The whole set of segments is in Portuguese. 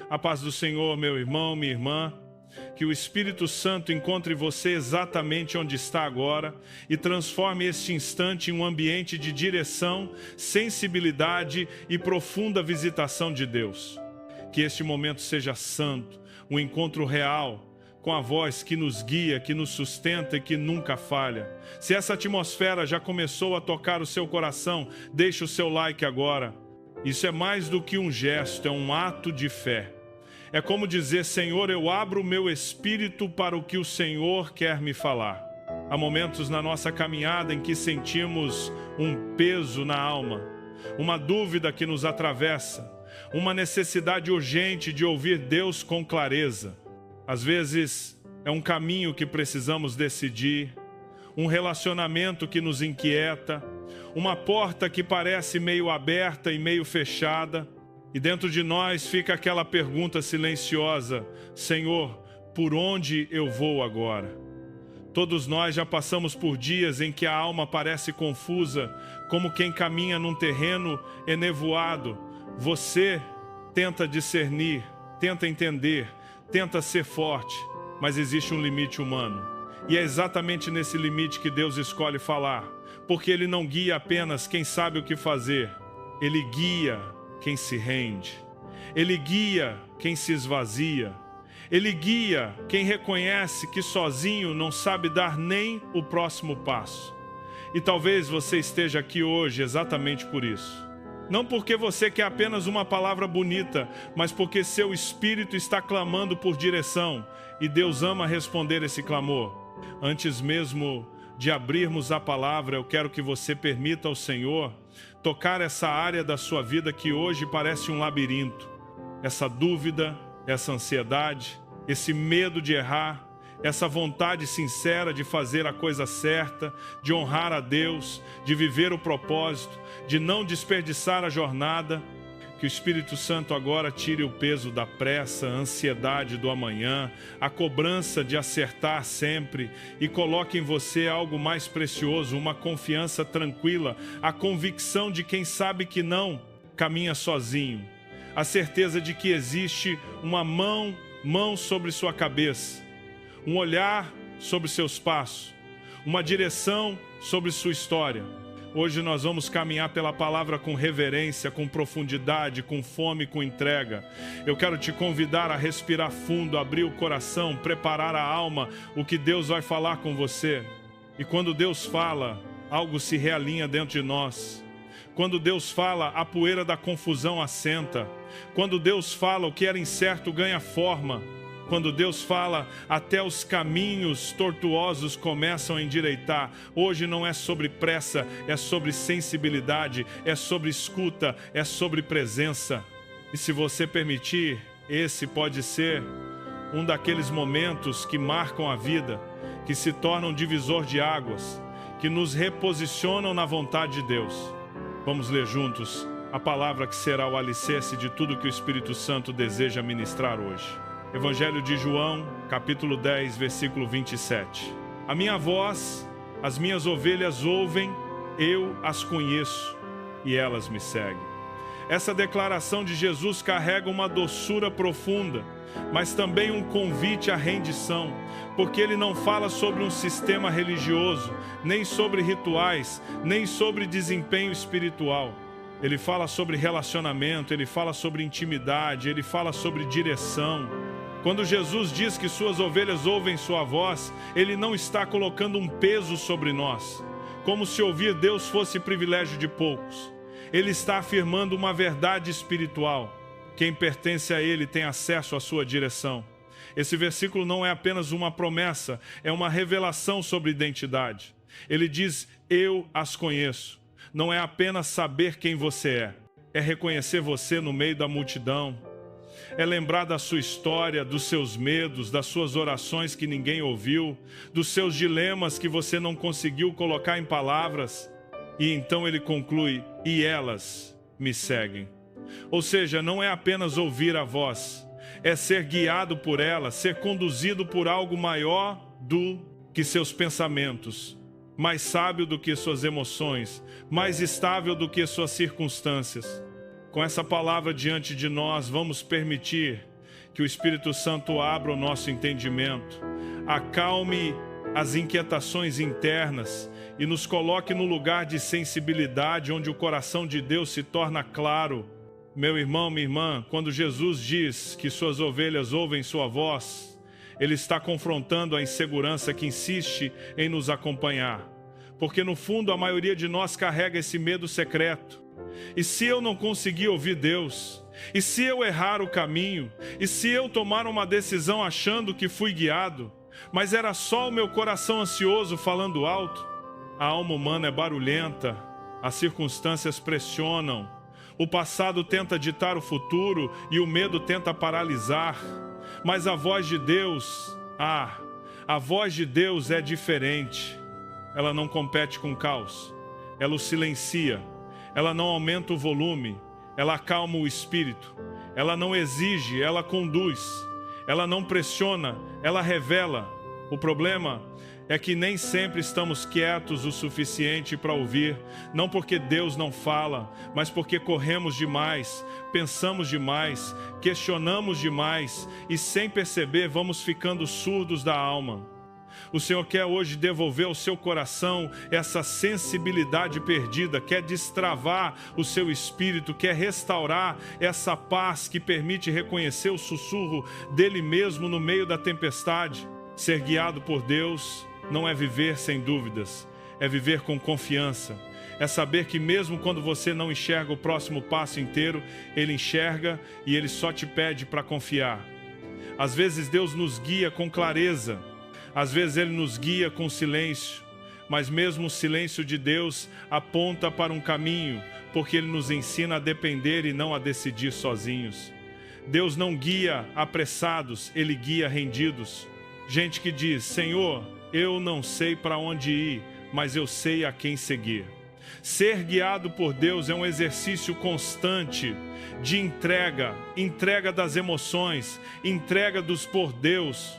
A paz do Senhor, meu irmão, minha irmã. Que o Espírito Santo encontre você exatamente onde está agora e transforme este instante em um ambiente de direção, sensibilidade e profunda visitação de Deus. Que este momento seja santo, um encontro real com a voz que nos guia, que nos sustenta e que nunca falha. Se essa atmosfera já começou a tocar o seu coração, deixe o seu like agora. Isso é mais do que um gesto, é um ato de fé. É como dizer: Senhor, eu abro o meu espírito para o que o Senhor quer me falar. Há momentos na nossa caminhada em que sentimos um peso na alma, uma dúvida que nos atravessa, uma necessidade urgente de ouvir Deus com clareza. Às vezes é um caminho que precisamos decidir, um relacionamento que nos inquieta, uma porta que parece meio aberta e meio fechada. E dentro de nós fica aquela pergunta silenciosa: Senhor, por onde eu vou agora? Todos nós já passamos por dias em que a alma parece confusa, como quem caminha num terreno enevoado. Você tenta discernir, tenta entender, tenta ser forte, mas existe um limite humano. E é exatamente nesse limite que Deus escolhe falar, porque Ele não guia apenas quem sabe o que fazer, Ele guia quem se rende, Ele guia quem se esvazia, Ele guia quem reconhece que sozinho não sabe dar nem o próximo passo. E talvez você esteja aqui hoje exatamente por isso. Não porque você quer apenas uma palavra bonita, mas porque seu espírito está clamando por direção, e Deus ama responder esse clamor. Antes mesmo de abrirmos a palavra, eu quero que você permita ao Senhor tocar essa área da sua vida que hoje parece um labirinto. Essa dúvida, essa ansiedade, esse medo de errar, essa vontade sincera de fazer a coisa certa, de honrar a Deus, de viver o propósito, de não desperdiçar a jornada. Que o Espírito Santo agora tire o peso da pressa, a ansiedade do amanhã, a cobrança de acertar sempre e coloque em você algo mais precioso, uma confiança tranquila, a convicção de quem sabe que não caminha sozinho, a certeza de que existe uma mão sobre sua cabeça, um olhar sobre seus passos, uma direção sobre sua história. Hoje nós vamos caminhar pela palavra com reverência, com profundidade, com fome, com entrega. Eu quero te convidar a respirar fundo, abrir o coração, preparar a alma, o que Deus vai falar com você. E quando Deus fala, algo se realinha dentro de nós. Quando Deus fala, a poeira da confusão assenta. Quando Deus fala, o que era incerto ganha forma. Quando Deus fala, até os caminhos tortuosos começam a endireitar. Hoje não é sobre pressa, é sobre sensibilidade, é sobre escuta, é sobre presença. E se você permitir, esse pode ser um daqueles momentos que marcam a vida, que se tornam divisor de águas, que nos reposicionam na vontade de Deus. Vamos ler juntos a palavra que será o alicerce de tudo que o Espírito Santo deseja ministrar hoje. Evangelho de João, capítulo 10, versículo 27. A minha voz, as minhas ovelhas ouvem, eu as conheço e elas me seguem. Essa declaração de Jesus carrega uma doçura profunda, mas também um convite à rendição, porque ele não fala sobre um sistema religioso, nem sobre rituais, nem sobre desempenho espiritual. Ele fala sobre relacionamento, ele fala sobre intimidade, ele fala sobre direção. Quando Jesus diz que suas ovelhas ouvem sua voz, ele não está colocando um peso sobre nós, como se ouvir Deus fosse privilégio de poucos. Ele está afirmando uma verdade espiritual. Quem pertence a ele tem acesso à sua direção. Esse versículo não é apenas uma promessa, é uma revelação sobre identidade. Ele diz: eu as conheço. Não é apenas saber quem você é reconhecer você no meio da multidão, é lembrar da sua história, dos seus medos, das suas orações que ninguém ouviu, dos seus dilemas que você não conseguiu colocar em palavras. E então ele conclui: e elas me seguem. Ou seja, não é apenas ouvir a voz, é ser guiado por ela, ser conduzido por algo maior do que seus pensamentos, mais sábio do que suas emoções, mais estável do que suas circunstâncias. Com essa palavra diante de nós, vamos permitir Que o Espírito Santo abra o nosso entendimento, acalme as inquietações internas e nos coloque no lugar de sensibilidade, onde o coração de Deus se torna claro. Meu irmão, minha irmã, quando Jesus diz que suas ovelhas ouvem sua voz, Ele está confrontando a insegurança que insiste em nos acompanhar. Porque no fundo a maioria de nós carrega esse medo secreto. E se eu não conseguir ouvir Deus? E se eu errar o caminho? E se eu tomar uma decisão achando que fui guiado, mas era só o meu coração ansioso falando alto? A alma humana é barulhenta, as circunstâncias pressionam, o passado tenta ditar o futuro e o medo tenta paralisar. Mas a voz de Deus, a voz de Deus é diferente. Ela não compete com o caos, ela o silencia, ela não aumenta o volume, ela acalma o espírito, ela não exige, ela conduz, ela não pressiona, ela revela. O problema é que nem sempre estamos quietos o suficiente para ouvir, não porque Deus não fala, mas porque corremos demais, pensamos demais, questionamos demais e sem perceber vamos ficando surdos da alma. O Senhor quer hoje devolver ao seu coração essa sensibilidade perdida, quer destravar o seu espírito, quer restaurar essa paz que permite reconhecer o sussurro dele mesmo no meio da tempestade. Ser guiado por Deus não é viver sem dúvidas, é viver com confiança. É saber que mesmo quando você não enxerga o próximo passo inteiro, Ele enxerga e Ele só te pede para confiar. Às vezes Deus nos guia com clareza, às vezes Ele nos guia com silêncio, mas mesmo o silêncio de Deus aponta para um caminho, porque Ele nos ensina a depender e não a decidir sozinhos. Deus não guia apressados, Ele guia rendidos. Gente que diz: Senhor, eu não sei para onde ir, mas eu sei a quem seguir. Ser guiado por Deus é um exercício constante de entrega das emoções, entrega dos por Deus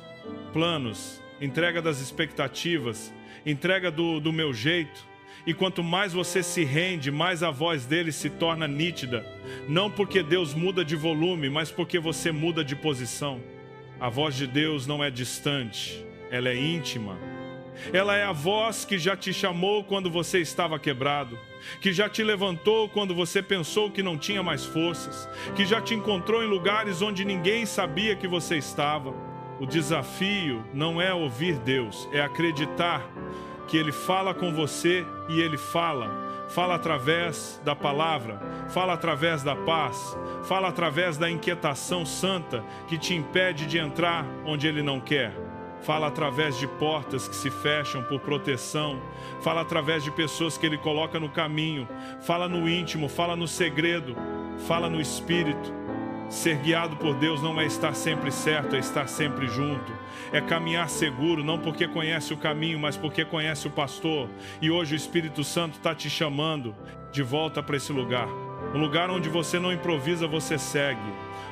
planos, entrega das expectativas, entrega do meu jeito. E quanto mais você se rende, mais a voz dele se torna nítida. Não porque Deus muda de volume, mas porque você muda de posição. A voz de Deus não é distante, ela é íntima. Ela é a voz que já te chamou quando você estava quebrado, que já te levantou quando você pensou que não tinha mais forças, que já te encontrou em lugares onde ninguém sabia que você estava. O desafio não é ouvir Deus, é acreditar que Ele fala com você e Ele fala através da palavra, fala através da paz, fala através da inquietação santa que te impede de entrar onde Ele não quer. Fala através de portas que se fecham por proteção. Fala através de pessoas que Ele coloca no caminho. Fala no íntimo, fala no segredo, fala no espírito. Ser guiado por Deus não é estar sempre certo, é estar sempre junto. É caminhar seguro, não porque conhece o caminho, mas porque conhece o pastor. E hoje o Espírito Santo está te chamando de volta para esse lugar. Um lugar onde você não improvisa, você segue.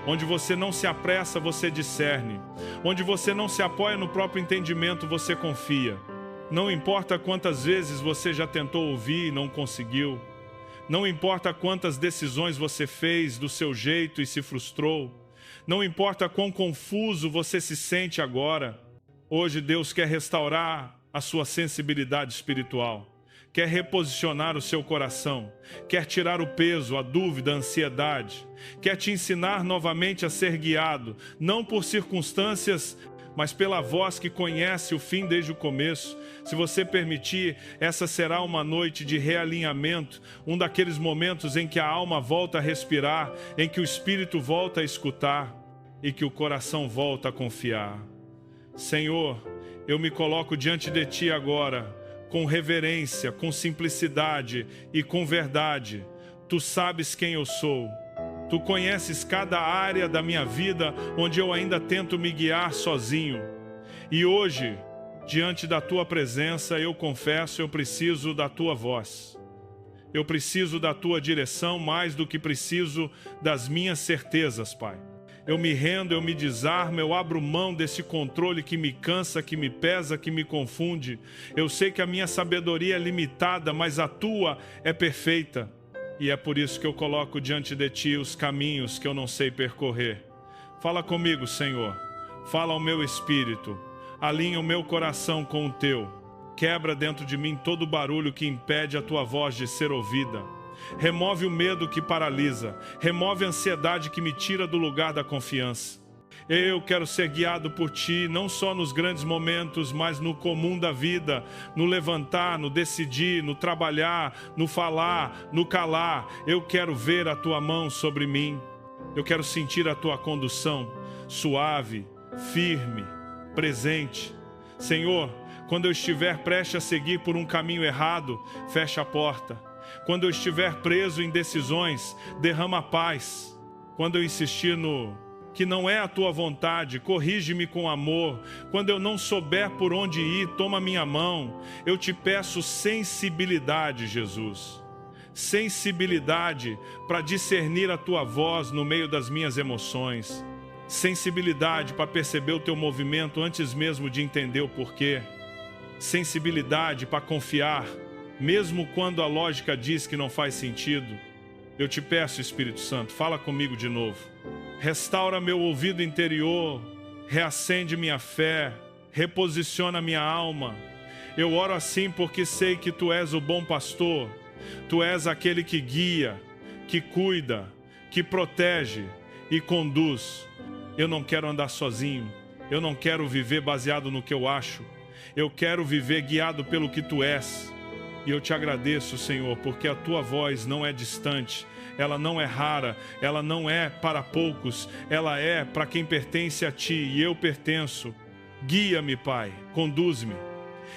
Onde você não se apressa, você discerne. Onde você não se apoia no próprio entendimento, você confia. Não importa quantas vezes você já tentou ouvir e não conseguiu. Não importa quantas decisões você fez do seu jeito e se frustrou. Não importa quão confuso você se sente agora. Hoje Deus quer restaurar a sua sensibilidade espiritual. Quer reposicionar o seu coração, quer tirar o peso, a dúvida, a ansiedade, quer te ensinar novamente a ser guiado, não por circunstâncias, mas pela voz que conhece o fim desde o começo. Se você permitir, essa será uma noite de realinhamento, um daqueles momentos em que a alma volta a respirar, em que o espírito volta a escutar e que o coração volta a confiar. Senhor, eu me coloco diante de Ti agora, com reverência, com simplicidade e com verdade. Tu sabes quem eu sou. Tu conheces cada área da minha vida onde eu ainda tento me guiar sozinho. E hoje, diante da Tua presença, eu confesso, eu preciso da Tua voz. Eu preciso da Tua direção mais do que preciso das minhas certezas, Pai. Eu me rendo, eu me desarmo, eu abro mão desse controle que me cansa, que me pesa, que me confunde. Eu sei que a minha sabedoria é limitada, mas a Tua é perfeita. E é por isso que eu coloco diante de Ti os caminhos que eu não sei percorrer. Fala comigo, Senhor. Fala ao meu espírito. Alinha o meu coração com o teu. Quebra dentro de mim todo barulho que impede a tua voz de ser ouvida. Remove o medo que paralisa. Remove a ansiedade que me tira do lugar da confiança. Eu quero ser guiado por ti, não só nos grandes momentos, mas no comum da vida, no levantar, no decidir, no trabalhar, no falar, no calar. Eu quero ver a tua mão sobre mim. Eu quero sentir a tua condução, suave, firme, presente. Senhor, quando eu estiver prestes a seguir por um caminho errado, fecha a porta. Quando eu estiver preso em decisões, derrama a paz. Quando eu insistir no que não é a tua vontade, corrige-me com amor. Quando eu não souber por onde ir, toma minha mão. Eu te peço sensibilidade, Jesus. Sensibilidade para discernir a tua voz no meio das minhas emoções. Sensibilidade para perceber o teu movimento antes mesmo de entender o porquê. Sensibilidade para confiar, mesmo quando a lógica diz que não faz sentido. Eu te peço, Espírito Santo, fala comigo de novo. Restaura meu ouvido interior, reacende minha fé, reposiciona minha alma. Eu oro assim porque sei que tu és o bom pastor, tu és aquele que guia, que cuida, que protege e conduz. Eu não quero andar sozinho, eu não quero viver baseado no que eu acho, eu quero viver guiado pelo que tu és. E eu te agradeço, Senhor, porque a tua voz não é distante, ela não é rara, ela não é para poucos, ela é para quem pertence a ti e eu pertenço. Guia-me, Pai, conduz-me,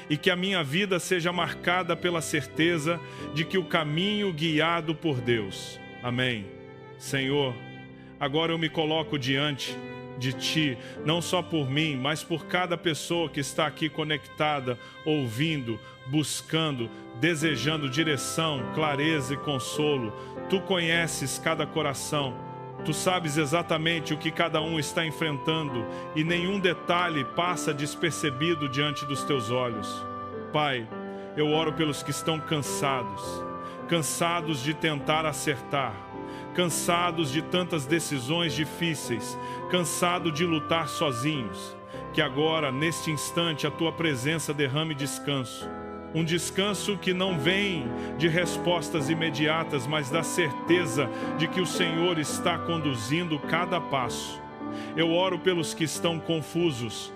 e que a minha vida seja marcada pela certeza de que o caminho guiado por Deus. Amém. Senhor, agora eu me coloco diante de ti, não só por mim, mas por cada pessoa que está aqui conectada, ouvindo, buscando, desejando direção, clareza e consolo. Tu conheces cada coração, tu sabes exatamente o que cada um está enfrentando e nenhum detalhe passa despercebido diante dos teus olhos. Pai, eu oro pelos que estão cansados de tentar acertar, cansados de tantas decisões difíceis, cansados de lutar sozinhos. Que agora, neste instante, a tua presença derrame descanso. Um descanso que não vem de respostas imediatas, mas da certeza de que o Senhor está conduzindo cada passo. Eu oro pelos que estão confusos.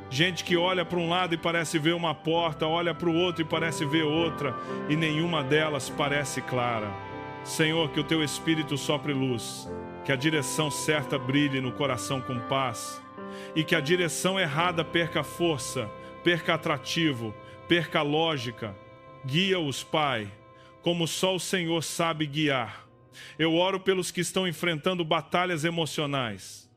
Gente que olha para um lado e parece ver uma porta, olha para o outro e parece ver outra, e nenhuma delas parece clara. Senhor, que o teu Espírito sopre luz, que a direção certa brilhe no coração com paz, e que a direção errada perca força, perca atrativo, perca lógica. Guia-os, Pai, como só o Senhor sabe guiar. Eu oro pelos que estão enfrentando batalhas emocionais,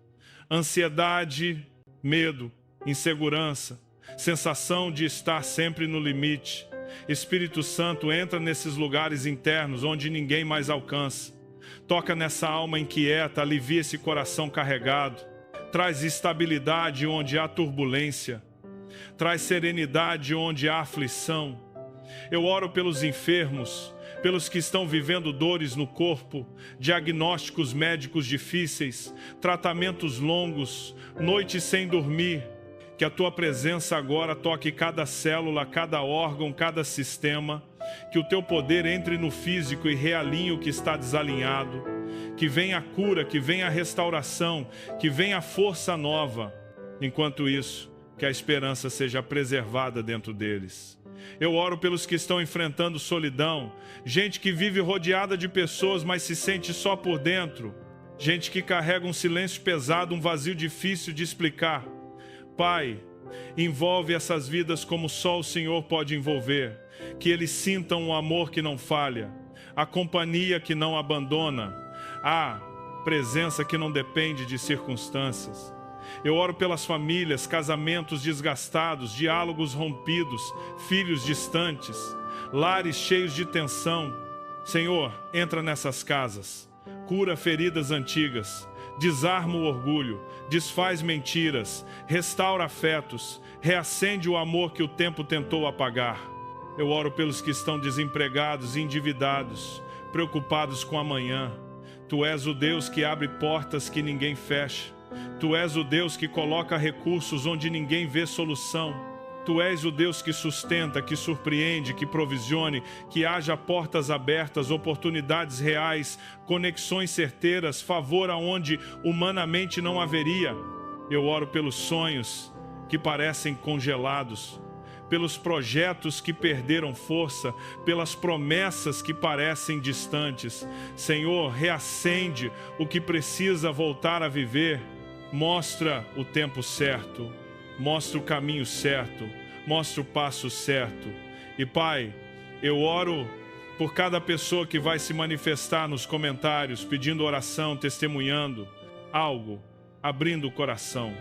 ansiedade, medo, insegurança, sensação de estar sempre no limite. Espírito Santo, entra nesses lugares internos onde ninguém mais alcança. Toca nessa alma inquieta, alivia esse coração carregado. Traz estabilidade onde há turbulência. Traz serenidade onde há aflição. Eu oro pelos enfermos, pelos que estão vivendo dores no corpo, diagnósticos médicos difíceis, tratamentos longos, noites sem dormir. Que a tua presença agora toque cada célula, cada órgão, cada sistema. Que o teu poder entre no físico e realinhe o que está desalinhado. Que venha a cura, que venha a restauração, que venha a força nova. Enquanto isso, que a esperança seja preservada dentro deles. Eu oro pelos que estão enfrentando solidão, gente que vive rodeada de pessoas, mas se sente só por dentro. Gente que carrega um silêncio pesado, um vazio difícil de explicar. Pai, envolve essas vidas como só o Senhor pode envolver, que eles sintam o amor que não falha, a companhia que não abandona, a presença que não depende de circunstâncias. Eu oro pelas famílias, casamentos desgastados, diálogos rompidos, filhos distantes, lares cheios de tensão. Senhor, entra nessas casas, cura feridas antigas, desarma o orgulho, desfaz mentiras, restaura afetos, reacende o amor que o tempo tentou apagar. Eu oro pelos que estão desempregados e endividados, preocupados com amanhã. Tu és o Deus que abre portas que ninguém fecha. Tu és o Deus que coloca recursos onde ninguém vê solução. Tu és o Deus que sustenta, que surpreende, que provisione, que haja portas abertas, oportunidades reais, conexões certeiras, favor aonde humanamente não haveria. Eu oro pelos sonhos que parecem congelados, pelos projetos que perderam força, pelas promessas que parecem distantes. Senhor, reacende o que precisa voltar a viver. Mostra o tempo certo, mostra o caminho certo, mostra o passo certo. E Pai, eu oro por cada pessoa que vai se manifestar nos comentários, pedindo oração, testemunhando algo, abrindo o coração.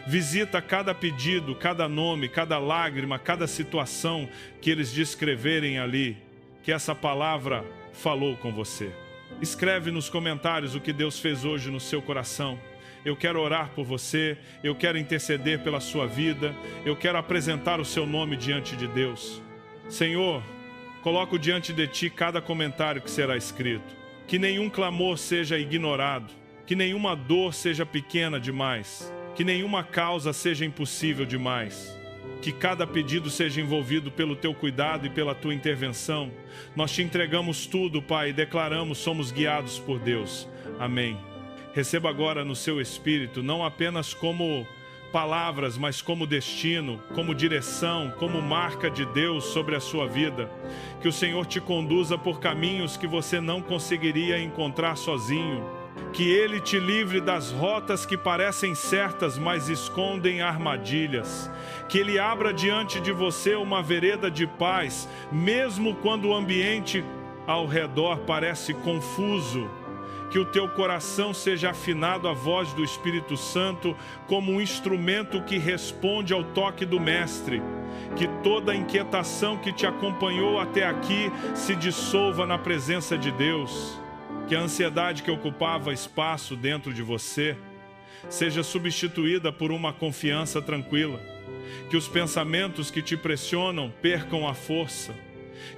Visita cada pedido, cada nome, cada lágrima, cada situação que eles descreverem ali, que essa palavra falou com você. Escreve nos comentários o que Deus fez hoje no seu coração. Eu quero orar por você, eu quero interceder pela sua vida, eu quero apresentar o seu nome diante de Deus. Senhor, coloco diante de Ti cada comentário que será escrito. Que nenhum clamor seja ignorado, que nenhuma dor seja pequena demais, que nenhuma causa seja impossível demais. Que cada pedido seja envolvido pelo Teu cuidado e pela Tua intervenção. Nós Te entregamos tudo, Pai, e declaramos somos guiados por Deus. Amém. Receba agora no seu espírito, não apenas como palavras, mas como destino, como direção, como marca de Deus sobre a sua vida. Que o Senhor te conduza por caminhos que você não conseguiria encontrar sozinho. Que Ele te livre das rotas que parecem certas, mas escondem armadilhas. Que Ele abra diante de você uma vereda de paz, mesmo quando o ambiente ao redor parece confuso. Que o teu coração seja afinado à voz do Espírito Santo como um instrumento que responde ao toque do Mestre. Que toda a inquietação que te acompanhou até aqui se dissolva na presença de Deus. Que a ansiedade que ocupava espaço dentro de você seja substituída por uma confiança tranquila. Que os pensamentos que te pressionam percam a força.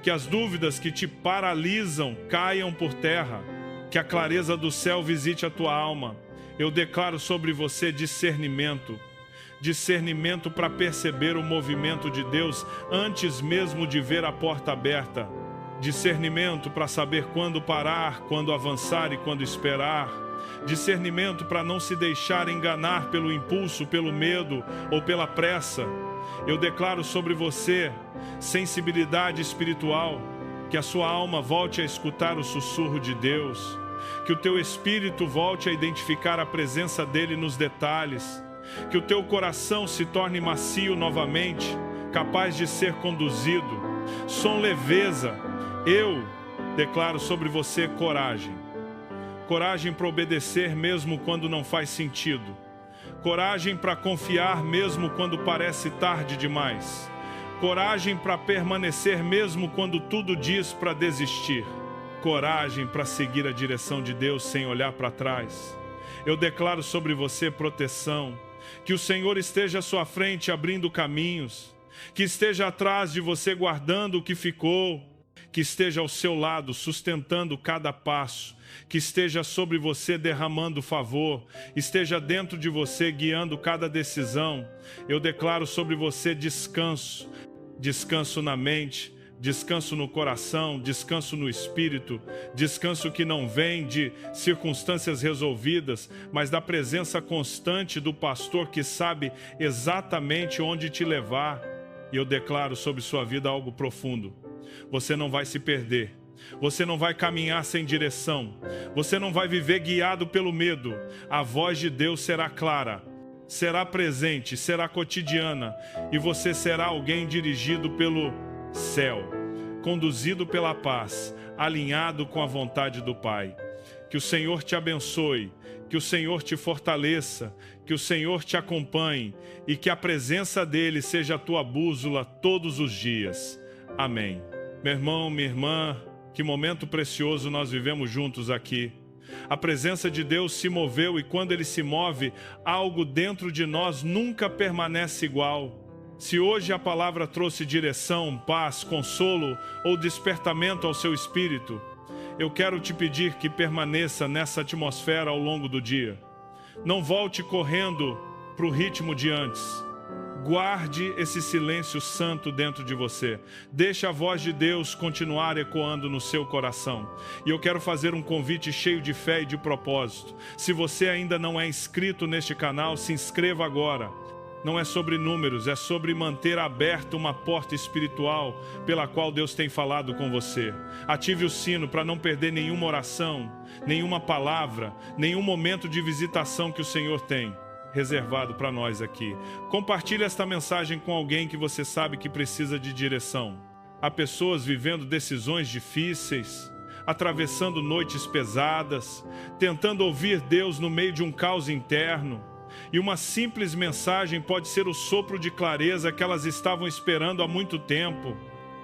Que as dúvidas que te paralisam caiam por terra. Que a clareza do céu visite a tua alma. Eu declaro sobre você discernimento. Discernimento para perceber o movimento de Deus antes mesmo de ver a porta aberta. Discernimento para saber quando parar, quando avançar e quando esperar. Discernimento para não se deixar enganar pelo impulso, pelo medo ou pela pressa. Eu declaro sobre você sensibilidade espiritual. Que a sua alma volte a escutar o sussurro de Deus. Que o teu espírito volte a identificar a presença dele nos detalhes. Que o teu coração se torne macio novamente, capaz de ser conduzido. Som leveza. Eu declaro sobre você coragem. Coragem para obedecer mesmo quando não faz sentido. Coragem para confiar mesmo quando parece tarde demais. Coragem para permanecer mesmo quando tudo diz para desistir. Coragem para seguir a direção de Deus sem olhar para trás. Eu declaro sobre você proteção. Que o Senhor esteja à sua frente abrindo caminhos. Que esteja atrás de você guardando o que ficou. Que esteja ao seu lado sustentando cada passo. Que esteja sobre você derramando favor. Esteja dentro de você guiando cada decisão. Eu declaro sobre você descanso. Descanso na mente, descanso no coração, descanso no espírito, descanso que não vem de circunstâncias resolvidas, mas da presença constante do pastor que sabe exatamente onde te levar. E eu declaro sobre sua vida algo profundo. Você não vai se perder. Você não vai caminhar sem direção. Você não vai viver guiado pelo medo. A voz de Deus será clara. Será presente, será cotidiana, e você será alguém dirigido pelo céu, conduzido pela paz, alinhado com a vontade do Pai. Que o Senhor te abençoe, que o Senhor te fortaleça, que o Senhor te acompanhe e que a presença dele seja a tua bússola todos os dias. Amém. Meu irmão, minha irmã, que momento precioso nós vivemos juntos aqui. A presença de Deus se moveu e quando Ele se move, algo dentro de nós nunca permanece igual. Se hoje a palavra trouxe direção, paz, consolo ou despertamento ao seu espírito, eu quero te pedir que permaneça nessa atmosfera ao longo do dia. Não volte correndo para o ritmo de antes. Guarde esse silêncio santo dentro de você. Deixe a voz de Deus continuar ecoando no seu coração. E eu quero fazer um convite cheio de fé e de propósito. Se você ainda não é inscrito neste canal, se inscreva agora. Não é sobre números, é sobre manter aberta uma porta espiritual pela qual Deus tem falado com você. Ative o sino para não perder nenhuma oração, nenhuma palavra, nenhum momento de visitação que o Senhor tem reservado para nós aqui. Compartilhe esta mensagem com alguém que você sabe que precisa de direção. Há pessoas vivendo decisões difíceis, atravessando noites pesadas, tentando ouvir Deus no meio de um caos interno. E uma simples mensagem pode ser o sopro de clareza que elas estavam esperando há muito tempo.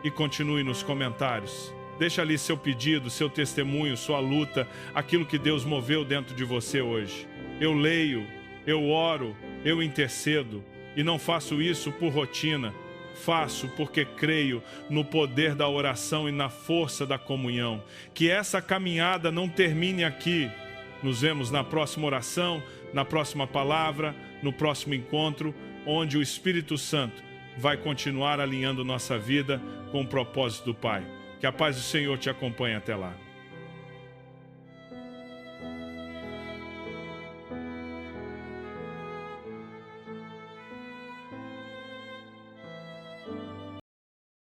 E continue nos comentários. Deixa ali seu pedido, seu testemunho, sua luta, aquilo que Deus moveu dentro de você hoje. Eu leio, eu oro, eu intercedo, e não faço isso por rotina. Faço porque creio no poder da oração e na força da comunhão. Que essa caminhada não termine aqui. Nos vemos na próxima oração, na próxima palavra, no próximo encontro, onde o Espírito Santo vai continuar alinhando nossa vida com o propósito do Pai. Que a paz do Senhor te acompanhe até lá.